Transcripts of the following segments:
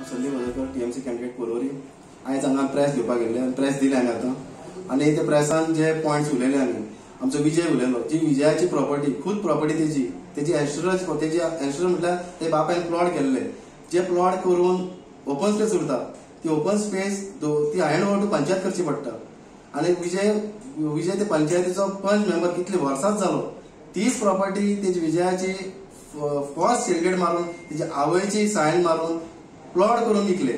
Sandeep वजकर TMC candidate Porvorim आयज हांगा press घेवपाक गेल्ले आनी प्रेस दिले हांवें आतां आनी ते प्रेसान जे पॉयंट्स उलयले आमी आमचो विजय उलयलो जी विजयाची प्रॉपर्टी खुद प्रॉपर्टी तेजी एन्शुरन्स तेजी एन्शुरन्स म्हटल्यार ते बापायन प्लॉट केल्ले जे प्लॉट करून ओपन स्पेस उरता ती ओपन स्पेस ती हँड ओवर टू पंचायत करची पडटा आनी विजय ते पंचायतीचो पंच मेंबर कितले वर्सांच जालो तीच प्रॉपर्टी तेजी विजयाची फर्स्ट सेलगेट मारून तेजी आवयची सायन मारून प्लॉट करून विकले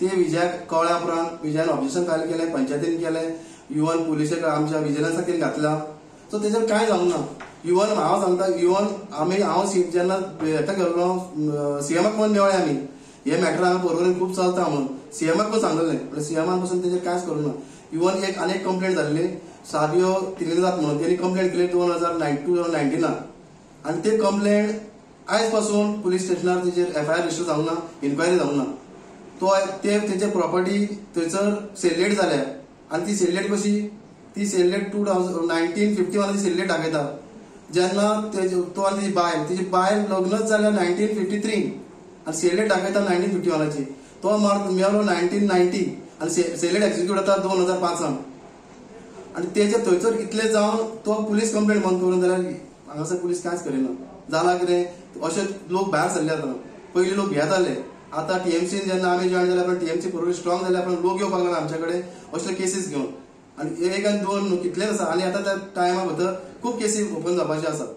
ते विजयाक कळ्या उपरांत विजयान ऑब्जेक्शन फायल केलें पंचायतीन केलें इवन पुलिशेक आमच्या विजिलन्साक घातला सो तेजेर कांय जावंक ना इवन हांव सांगता इवन हांव जेन्ना हेका गेल्लो सीएमाक पण मेवळे आमी हे मॅटर हांगा परवरीन खूब चलता म्हणून सीएमाक पण सांगलें पण सीएमान पासून तेजेर कांयच करूं ना इवन एक आनी एक कंप्लेंट जाल्ली साबियो त्रिनिदाद म्हणून तेणी कंप्लेंट केली 2019 आनी ते कंप्लेंट आयज पासून पुलीस स्टेशनार तेजेर FIR रजिस्टर जावंक ना इन्क्वायरी जावंक ना तो तेजे प्रॉपर्टी थंयसर सेलेट जाल्या आनी ती सेलेट कशी ती सेलेट 1951 ती सेलेट दाखयता जेन्ना तो आनी तेजी बायल लग्नच जाल्या 1953 आनी सेलेट दाखयता 1951 तो मेवलो 1990 आनी सेलेट एक्झिक्यूट जाता 2005 आनी तेजे थंयसर इतले जावन तो पुलीस कंप्लेंट बंद करून जाल्यार हांगासर पुलीस कांयच करिना जाला कितें अशे लोक भायर सरले आतां पयलीं लोक भियेताले आतां टीएमसीन जेन्ना आमी जॉइन जाल्यार पण टीएमसी परवरी स्ट्रॉंग जाल्यार पण लोक येवपाक लागला आमचे कडेन असले केसीस घेवन आनी एक आनी दोन कितलेच आसा आनी आतां त्या टायमा भितर खूब केसी ओपन जावपाचे आसात.